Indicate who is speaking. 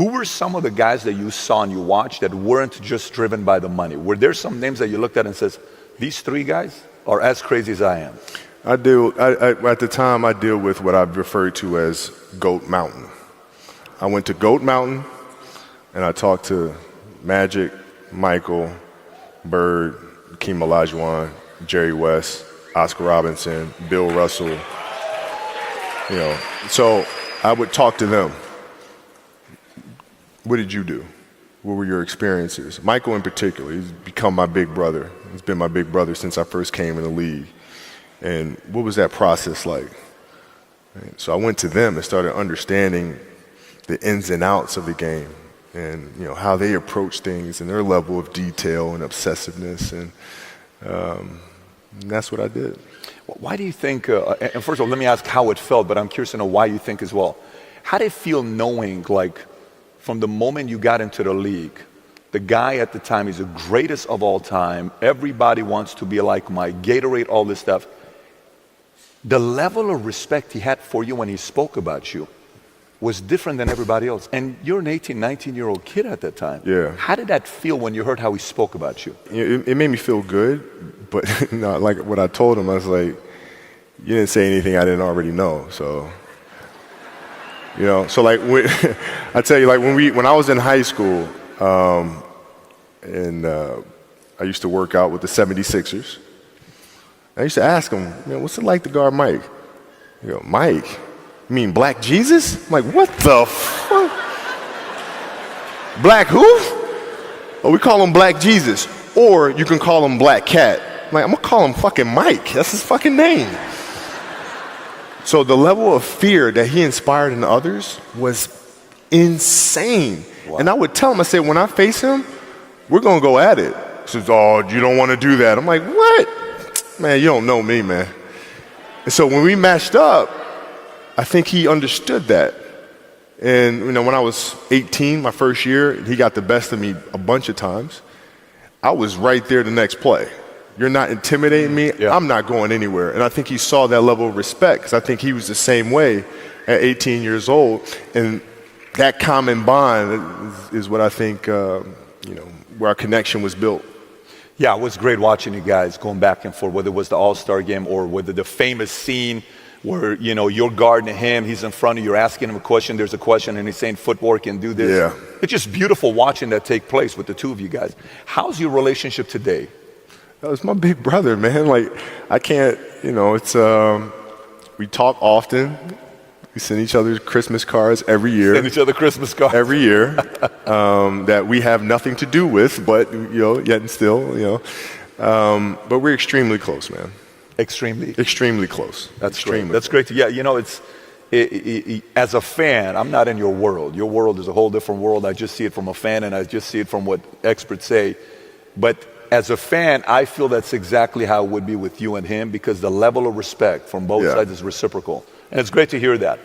Speaker 1: who were some of the guys that you saw and you watched that weren't just driven by the money? Were there some names that you looked at and says, these three guys are as crazy as I am?
Speaker 2: At the time, I deal with what I've referred to as Goat Mountain. I went to Goat Mountain, and I talked to Magic, Michael, Bird, Hakeem Olajuwon, Jerry West, Oscar Robinson, Bill Russell. So I would talk to them. What did you do? What were your experiences? Michael in particular, he's become my big brother. He's been my big brother since I first came in the league. And what was that process like? Right. So I went to them and started understanding the ins and outs of the game and how they approach things and their level of detail and obsessiveness. And that's what I did.
Speaker 1: Why do you think, and first of all, let me ask how it felt, but I'm curious to know why you think as well. How did it feel knowing, like, from the moment you got into the league, the guy at the time is the greatest of all time, everybody wants to be like Mike, Gatorade, all this stuff. The level of respect he had for you when he spoke about you was different than everybody else. And you're an 18, 19-year-old kid at that time.
Speaker 2: Yeah.
Speaker 1: How did that feel when you heard how he spoke about you?
Speaker 2: It made me feel good, but like what I told him, I was like, you didn't say anything I didn't already know, so... so like I tell you, like when I was in high school, and I used to work out with the 76ers. I used to ask him, what's it like to guard Mike? You go, Mike? You mean Black Jesus? I'm like, what the fuck? Black who? Oh, we call him Black Jesus, or you can call him Black Cat. I'm like, I'm gonna call him fucking Mike. That's his fucking name. So the level of fear that he inspired in others was insane. Wow. And I would tell him, I said, when I face him, we're going to go at it. He says, oh, you don't want to do that. I'm like, what? Man, you don't know me, man. And so when we matched up, I think he understood that. And, when I was 18, my first year, he got the best of me a bunch of times. I was right there the next play. You're not intimidating me, yeah. I'm not going anywhere. And I think he saw that level of respect because I think he was the same way at 18 years old. And that common bond is what I think, where our connection was built.
Speaker 1: Yeah, it was great watching you guys going back and forth, whether it was the All-Star game or whether the famous scene where, you're guarding him, he's in front of you, you're asking him a question, there's a question, and he's saying footwork and do this.
Speaker 2: Yeah.
Speaker 1: It's just beautiful watching that take place with the two of you guys. How's your relationship today?
Speaker 2: That was my big brother, man. Like, I can't, it's, we talk often. We send each other Christmas cards every year.
Speaker 1: Send each other Christmas cards.
Speaker 2: Every year. That we have nothing to do with, but, yet and still, but we're extremely close, man.
Speaker 1: Extremely?
Speaker 2: Extremely close.
Speaker 1: That's
Speaker 2: extremely
Speaker 1: great. That's great. As a fan, I'm not in your world. Your world is a whole different world. I just see it from a fan, and I just see it from what experts say. But as a fan, I feel that's exactly how it would be with you and him because the level of respect from both sides is reciprocal. And it's great to hear that.